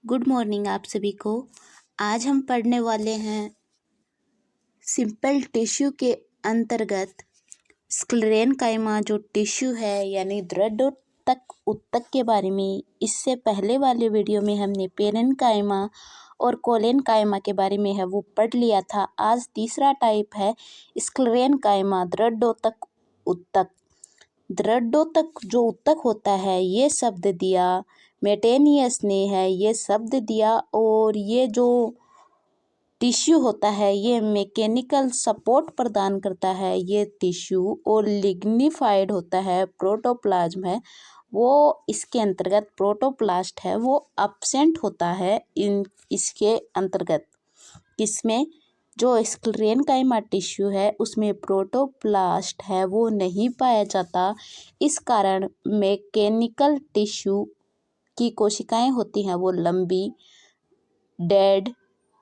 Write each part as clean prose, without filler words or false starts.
Good morning आप सभी को। आज हम पढ़ने वाले हैं सिंपल टिश्यू के अंतर्गत स्क्लेरेनकाइमा जो टिश्यू है यानी दृढ़ोत्तक ऊतक के बारे में। इससे पहले वाले वीडियो में हमने पेरेन्काइमा और कोलेनकाइमा के बारे में है वो पढ़ लिया था। आज तीसरा टाइप है स्क्लेरेनकाइमा दृढ़ोत्तक ऊतक। दृढ़ोत्तक जो ऊतक होता है ये शब्द दिया मेटेनियस ने है ये शब्द दिया, और ये जो टिश्यू होता है ये मैकेनिकल सपोर्ट प्रदान करता है ये टिश्यू, और लिग्निफाइड होता है प्रोटोप्लाज्म है वो इसके अंतर्गत प्रोटोप्लास्ट है वो अब्सेंट होता है इसके अंतर्गत। किसमें? जो स्क्लेरेनकाइमा टिश्यू है उसमें प्रोटोप्लास्ट है वो नहीं पाया जाता। इस कारण मैकेनिकल टिश्यू की कोशिकाएं होती हैं वो लंबी, डेड,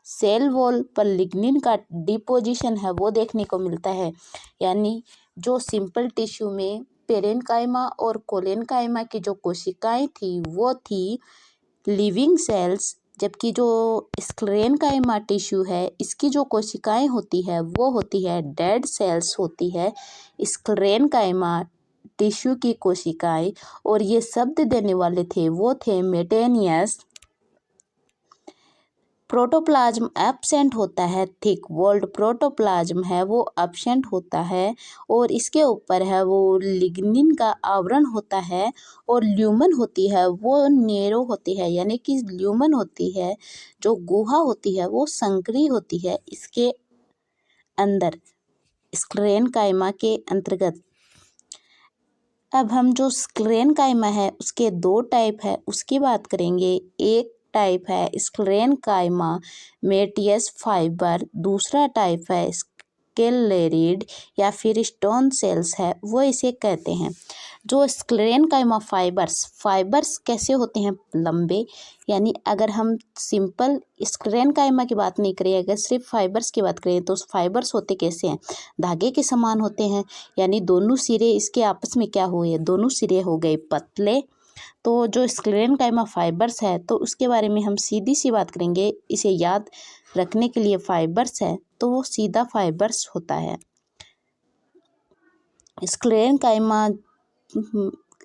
सेल वॉल पर लिग्निन का डिपोजिशन है वो देखने को मिलता है। यानी जो सिंपल टिश्यू में पेरेन्काइमा और कोलेनकाइमा की जो कोशिकाएं थी वो थी लिविंग सेल्स, जबकि जो स्क्लेरेनकाइमा टिश्यू है इसकी जो कोशिकाएं होती है वो होती है डेड सेल्स होती है स्क्लेरेनकाइमा टिश्यू की कोशिकाएं। और ये शब्द देने वाले थे वो थे मेटेनियस। प्रोटोप्लाज्म एब्सेंट होता है, थिक वॉल्ड प्रोटोप्लाज्म है वो एब्सेंट होता है, और इसके ऊपर है वो लिग्निन का आवरण होता है, और ल्यूमन होती है वो नेरो होती है, यानी कि ल्यूमन होती है जो गुहा होती है वो संकरी होती है इसके अंदर स्क्लेरेनकाइमा के अंतर्गत। अब हम जो स्क्लेरेनकाइमा है उसके दो टाइप है उसकी बात करेंगे। एक टाइप है स्क्लेरेनकाइमा मेटियस फाइबर, दूसरा टाइप है स्क्लेरेड या फिर स्टोन सेल्स है वो इसे कहते हैं। जो स्क्लेरेनकाइमा फाइबर्स कैसे होते हैं? लंबे। यानी अगर हम सिंपल स्क्लेरेनकाइमा की बात नहीं करें, अगर सिर्फ फाइबर्स की बात करें तो फाइबर्स होते कैसे हैं? धागे के समान होते हैं। यानी दोनों सिरे इसके आपस में क्या हुए? दोनों सिरे हो गए पतले। तो जो स्क्लेरेनकाइमा फाइबर्स है तो उसके बारे में हम सीधी सी बात करेंगे। इसे याद रखने के लिए फाइबर्स है तो वो सीधा फाइबर्स होता है।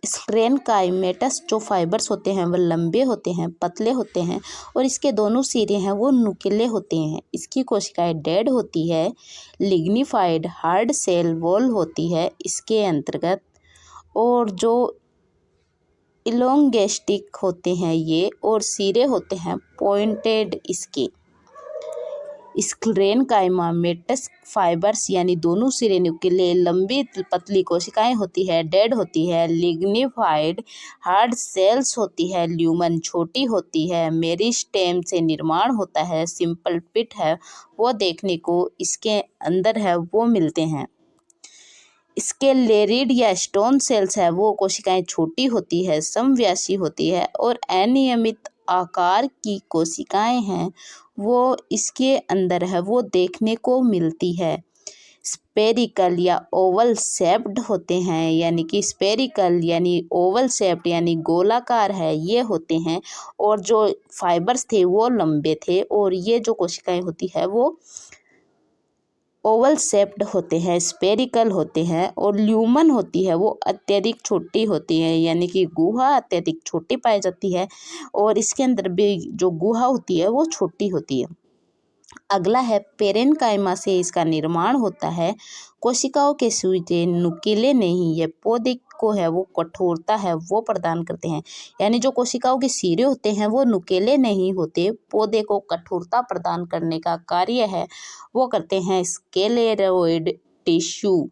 स्क्लेरेनकाइमेटस जो फाइबर्स होते हैं वो लंबे होते हैं, पतले होते हैं, और इसके दोनों सिरे हैं वो नुकीले होते हैं। इसकी कोशिकाएं डेड होती है, लिग्निफाइड हार्ड सेल वॉल होती है इसके अंतर्गत, और जो इलोंगेस्टिक होते हैं ये, और सिरे होते हैं पॉइंटेड इसके। स्क्लेरेनकाइमा मेटस फाइबर्स यानी दोनों सिरे नुकीले, लंबी पतली कोशिकाएं होती है, डेड होती है, लिग्निफाइड हार्ड सेल्स होती है, ल्यूमन छोटी होती है, मेरिस्टेम से निर्माण होता है, सिंपल पिट है वो देखने को इसके अंदर है वो मिलते हैं। स्क्लेरेड या स्टोन सेल्स है वो कोशिकाएं छोटी होती है, समव्यासी होती है, और अनियमित आकार की कोशिकाएं हैं वो इसके अंदर है वो देखने को मिलती है। स्पेरिकल या ओवल शेप्ड होते हैं, यानी कि स्पेरिकल यानी ओवल शेप्ड यानी गोलाकार है ये होते हैं, और जो फाइबर्स थे वो लंबे थे, और ये जो कोशिकाएं होती है वो ओवल शेप्ड होते हैं, स्पेरिकल होते हैं, और ल्यूमन होती है वो अत्यधिक छोटी होती है, यानी कि गुहा अत्यधिक छोटी पाई जाती है, और इसके अंदर भी जो गुहा होती है वो छोटी होती है। अगला है पेरेन्काइमा से इसका निर्माण होता है। कोशिकाओं के सूजे नुकीले नहीं, ये पौधे को है वो कठोरता है वो प्रदान करते हैं। यानी जो कोशिकाओं के सिरे होते हैं वो नुकीले नहीं होते, पौधे को कठोरता प्रदान करने का कार्य है वो करते हैं स्क्लेरोइड टिश्यू।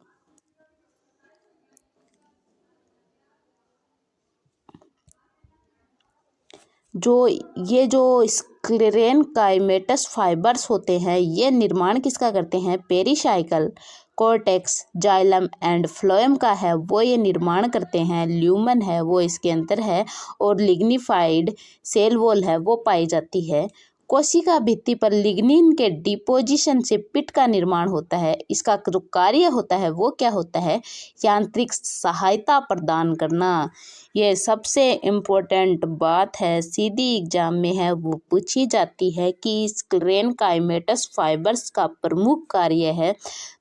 जो स्क्लेरेनकाइमेटस फाइबर्स होते हैं ये निर्माण किसका करते हैं? Pericycle cortex xylem and phloem का है वो ये निर्माण करते हैं। ल्यूमन है वो इसके अंदर है, और लिग्निफाइड सेल वॉल है वो पाई जाती है। कोशिका भित्ति पर लिग्निन के डिपोजिशन से पिट का निर्माण होता है। इसका जो कार्य होता है वो क्या होता है? यांत्रिक सहायता प्रदान करना। ये सबसे इम्पोर्टेंट बात है, सीधी एग्जाम में है वो पूछी जाती है कि स्क्लेरेनकाइमेटस फाइबर्स का प्रमुख कार्य है,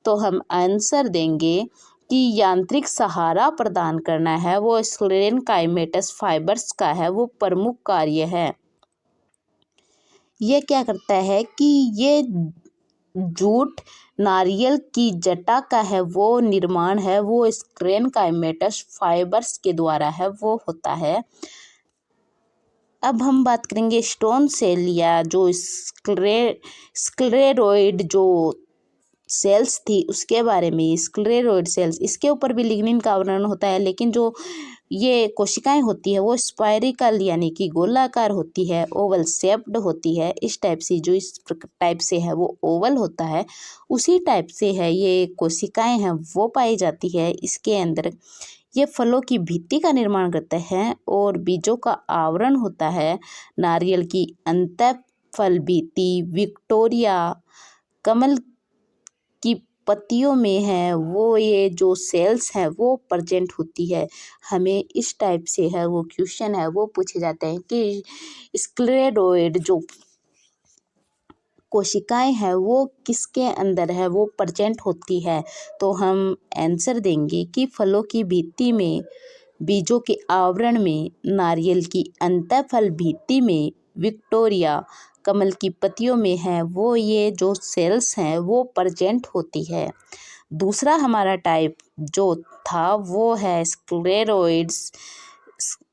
तो हम आंसर देंगे कि यांत्रिक सहारा प्रदान करना है वो स्क्लेरेनकाइमेटस फाइबर्स का है, वो प्रमुख कार्य है। ये क्या करता है कि ये जूट नारियल की जटा का है वो निर्माण है वो स्क्लेरेनकाइमेटस फाइबर्स के द्वारा है वो होता है। अब हम बात करेंगे स्टोन सेल या जो स्क्लेरोइड जो सेल्स थी उसके बारे में। स्क्लेरोइड सेल्स, इसके ऊपर भी लिग्निन का आवरण होता है, लेकिन जो ये कोशिकाएं होती है वो स्पायरिकल यानी कि गोलाकार होती है, ओवल शेप्ड होती है। इस टाइप से, जो इस टाइप से है वो ओवल होता है, उसी टाइप से है ये कोशिकाएं हैं वो पाई जाती है। इसके अंदर ये फलों की भित्ति का निर्माण करते हैं और बीजों का आवरण होता है। नारियल की अंतःफल भित्ति विक्टोरिया कमल की पत्तियों में है वो ये जो सेल्स हैं वो प्रेजेंट होती है। हमें इस टाइप से है वो क्वेश्चन है वो पूछे जाते हैं कि स्क्लेरोइड जो कोशिकाएं हैं वो किसके अंदर है वो प्रेजेंट होती है, तो हम आंसर देंगे कि फलों की भित्ति में, बीजों के आवरण में, नारियल की अंतःफल भित्ति में, विक्टोरिया कमल की पत्तियों में है वो ये जो सेल्स हैं वो प्रेजेंट होती है। दूसरा हमारा टाइप जो था वो है स्क्लेरोइड्स।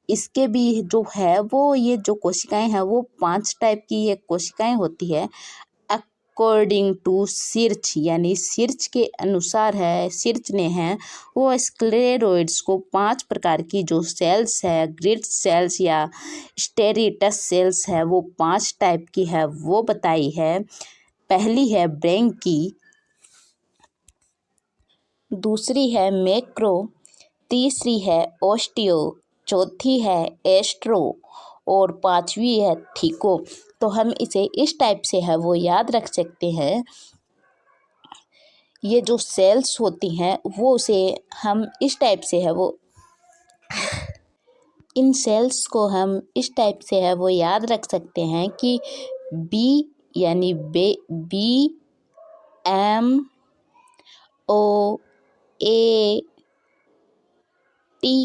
इसके भी जो है वो ये जो कोशिकाएं हैं वो 5 टाइप की ये कोशिकाएं होती है। अकॉर्डिंग टू सिर्च यानी सिर्च के अनुसार है, सिर्च ने है वो स्क्लेरोइड्स को 5 प्रकार की जो सेल्स है, ग्रिड सेल्स या स्टेरिटस सेल्स है वो 5 टाइप की है वो बताई है। पहली है ब्रैंकी, दूसरी है मैक्रो, तीसरी है ओस्टियो, चौथी है एस्ट्रो और 5वीं है थीको। तो हम इसे इस टाइप से है वो याद रख सकते हैं। ये जो सेल्स होती हैं वो उसे हम इस टाइप से है वो, इन सेल्स को हम इस टाइप से है वो याद रख सकते हैं कि बी यानी B M O A T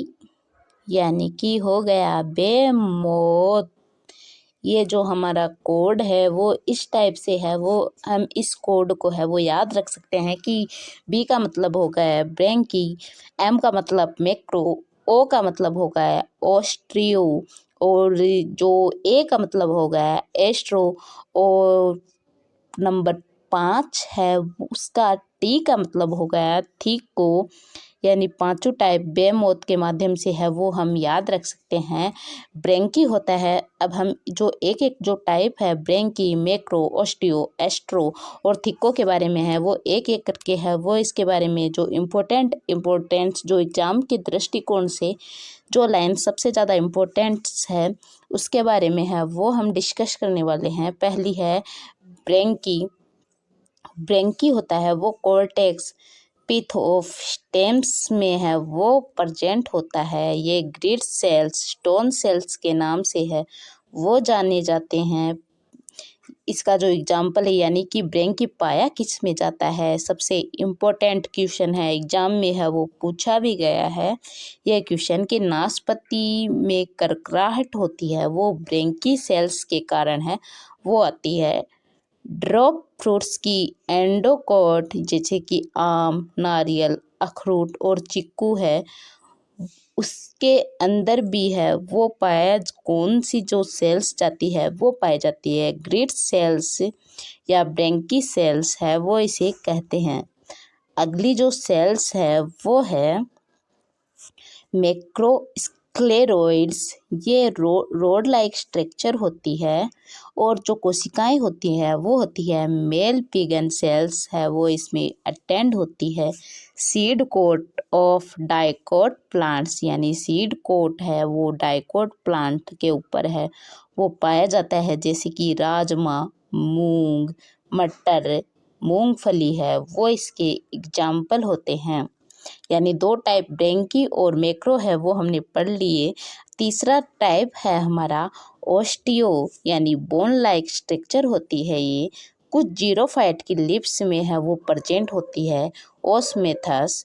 यानी कि हो गया बेमौत। ये जो हमारा कोड है वो इस टाइप से है वो हम इस कोड को है वो याद रख सकते हैं कि बी का मतलब हो गया है ब्रैंकी, एम का मतलब मैक्रो, ओ का मतलब हो गया है ऑस्ट्रियो और जो ए का मतलब हो गया है एस्ट्रो और नंबर 5 है उसका टी का मतलब हो गया थीको। यानी 5 टाइप बेमौत के माध्यम से है वो हम याद रख सकते हैं। ब्रैंकी होता है, अब हम जो एक एक जो टाइप है ब्रैंकी, मैक्रो, ऑस्टियो, एस्ट्रो और थीको के बारे में है वो एक एक करके है वो इसके बारे में जो इम्पोर्टेंस जो एग्जाम के दृष्टिकोण से जो लाइन सबसे ज़्यादा इम्पोर्टेंट्स है उसके बारे में है वो हम डिस्कस करने वाले हैं। पहली है ब्रैंकी। ब्रैंकी होता है वो कॉर्टेक्स पिथ ऑफ स्टेम्स में है वो प्रेजेंट होता है। ये ग्रिड सेल्स, स्टोन सेल्स के नाम से है वो जाने जाते हैं। इसका जो एग्जाम्पल है यानी कि ब्रैंकी पाया किस में जाता है, सबसे इम्पोर्टेंट क्वेश्चन है, एग्जाम में है वो पूछा भी गया है। यह क्वेश्चन कि नाशपाती में करकराहट होती है वो ब्रैंकी सेल्स के कारण है वो आती है। ड्रॉप फ्रूट्स की एंडोकॉट जैसे कि आम, नारियल, अखरोट और चिक्कू है उसके अंदर भी है वो पाया कौन सी जो सेल्स जाती है वो पाई जाती है ग्रिड सेल्स या ब्रैंकी सेल्स है वो इसे कहते हैं। अगली जो सेल्स है वो है मैक्रो स्क्लेरोइड्स ये रोड लाइक स्ट्रक्चर होती है, और जो कोशिकाएं होती है वो होती है मेल पिगन सेल्स है, वो इसमें अटेंड होती है। Seed coat of dicot plants, यानी सीड कोट है वो डाइकोट प्लांट के ऊपर है, वो पाया जाता है, जैसे कि राजमा, मूंग, मटर, मूंगफली है, वो इसके एग्जाम्पल होते हैं। यानी दो टाइप ब्रेंकी और मैक्रो है वो हमने पढ़ लिए। तीसरा टाइप है हमारा ओस्टियो, यानी बोन लाइक स्ट्रक्चर होती है ये, कुछ जीरोफाइट की लिप्स में है वो प्रेजेंट होती है। ओस्मेथस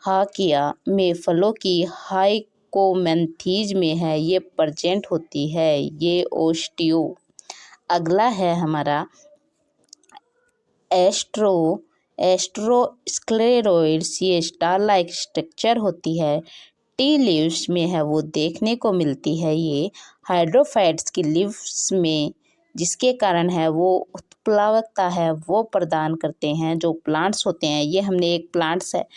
हाकिया में फलों की हाइकोमेंथीज में है ये प्रेजेंट होती है, ये ओस्टियो। अगला है हमारा एस्ट्रोस्क्लेरोइड्स, ये स्टार लाइक स्ट्रक्चर होती है, टी लीव्स में है वो देखने को मिलती है। ये हाइड्रोफाइट्स की लीव्स में, जिसके कारण है वो उत्प्लावकता है वो प्रदान करते हैं। जो प्लांट्स होते हैं, ये हमने एक प्लांट्स है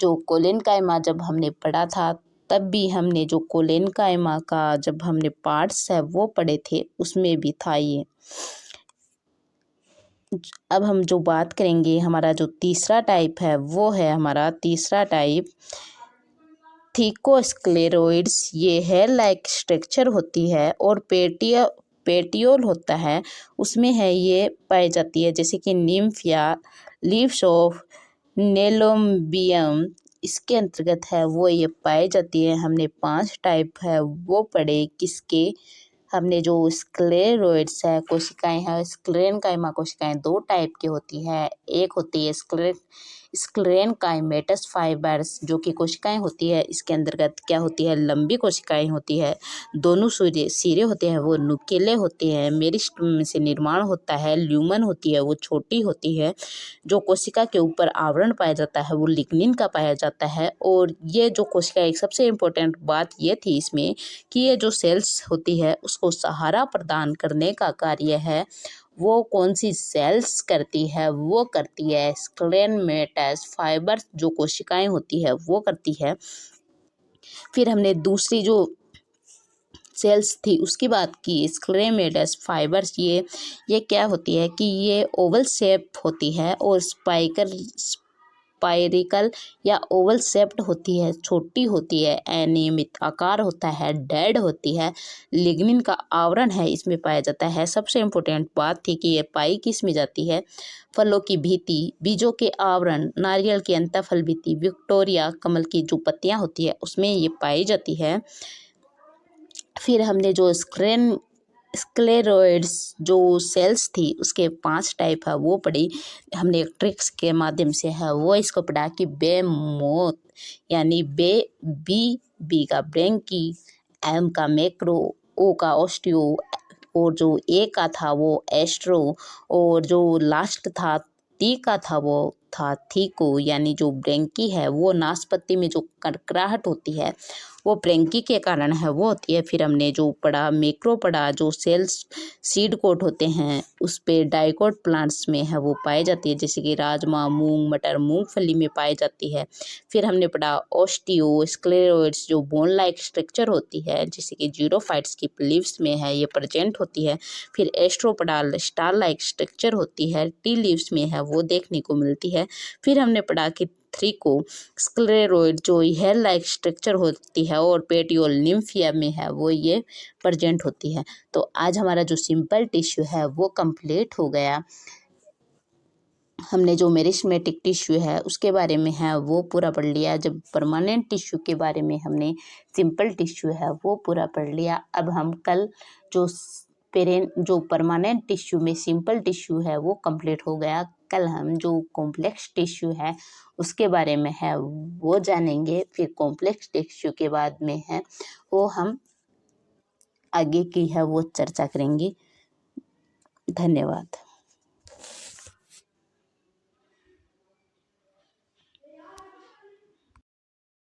जो कोलेनकाइमा जब हमने पढ़ा था, तब भी हमने जो कोलेनकाइमा का जब हमने पार्ट्स है वो पढ़े थे, उसमें भी था ये। अब हम जो बात करेंगे, हमारा जो तीसरा टाइप है वो है हमारा तीसरा टाइप थिकोस्क्लेरोइड्स, ये हेयर लाइक स्ट्रक्चर होती है और पेटियोल होता है, उसमें है ये पाई जाती है, जैसे कि निम्फ या लीव्स ऑफ नेलोम्बियम, इसके अंतर्गत है वो ये पाई जाती है। हमने 5 टाइप है वो पढ़े किसके, हमने जो स्क्लेरोइड्स है कोशिकाएं हैं, स्क्लेरेनकाइमा कोशिकाएं 2 टाइप की होती है। एक होती है स्क्लेरेनकाइमेटस फाइबर्स, जो कि कोशिकाएं होती है, इसके अंतर्गत क्या होती है, लंबी कोशिकाएं होती है, दोनों सिरे होते हैं वो नुकीले होते हैं, मेरिस्टेम से निर्माण होता है, ल्यूमन होती है वो छोटी होती है, जो कोशिका के ऊपर आवरण पाया जाता है वो लिग्निन का पाया जाता है। और ये जो कोशिका, एक सबसे इम्पोर्टेंट बात ये थी इसमें कि ये जो सेल्स होती है उसको सहारा प्रदान करने का कार्य है, वो कौन सी सेल्स करती है, वो करती है स्क्लेरेनमेटस फाइबर, जो कोशिकाएं होती है वो करती है। फिर हमने दूसरी जो सेल्स थी उसकी बात की, स्क्लेरेनमेटस फाइबर्स, ये क्या होती है कि ये ओवल शेप होती है और स्पाइरिकल या ओवल शेप्ड होती है, छोटी होती है, अनियमित आकार होता है, डेड होती है, लिग्निन का आवरण है इसमें पाया जाता है। सबसे इम्पोर्टेंट बात थी कि ये पाई किस में जाती है, फलों की भीति, बीजों के आवरण, नारियल की अंतःफल भीति, विक्टोरिया कमल की जो पत्तियां होती है उसमें ये पाई जाती है। फिर हमने जो स्क्लेरोइड्स जो सेल्स थी उसके 5 टाइप है वो पढ़ी, हमने ट्रिक्स के माध्यम से है वो इसको पढ़ा कि बेमोथ, यानी बी का ब्रेंकी, एम का मैक्रो, ओ का ओस्टियो, और जो ए का था वो एस्ट्रो, और जो लास्ट था टी का था वो था थीको, यानी जो ब्रेंकी है वो नाशपत्ती में जो कड़कड़ाहट होती है वो ब्रेंकी के कारण है वो होती है। फिर हमने जो पढ़ा मैक्रो पढ़ा, जो सेल्स सीड कोट होते हैं उस पे डाइकोट प्लांट्स में है वो पाई जाती है, जैसे कि राजमा, मूंग, मटर, मूंगफली में पाई जाती है। फिर हमने पढ़ा ओस्टियो स्क्लेरोइड्स, जो बोन लाइक स्ट्रक्चर होती है, जैसे कि जीरोफाइट्स की लीव्स में है ये प्रेजेंट होती है। फिर एस्ट्रो पढ़ा, स्टार लाइक स्ट्रक्चर होती है, टी लीव्स में है वो देखने को मिलती है। फिर हमने पढ़ा कि थ्रीको स्क्लेरोइड जो हेयर लाइक स्ट्रक्चर होती है और पेटियोल निम्फिया में है वो ये प्रेजेंट होती है। तो आज हमारा जो सिंपल टिश्यू है वो कंप्लीट हो गया। हमने जो मेरिस्टेमेटिक टिश्यू है उसके बारे में है वो पूरा पढ़ लिया, जब परमानेंट टिश्यू के बारे में हमने सिंपल टिश्यू है वो पूरा पढ़ लिया। अब हम कल जो परमानेंट टिश्यू में सिंपल टिश्यू है वो कंप्लीट हो गया, कल हम जो कॉम्प्लेक्स टिश्यू है उसके बारे में है वो जानेंगे। फिर कॉम्प्लेक्स टिश्यू के बाद में है वो हम आगे की है वो चर्चा करेंगे। धन्यवाद।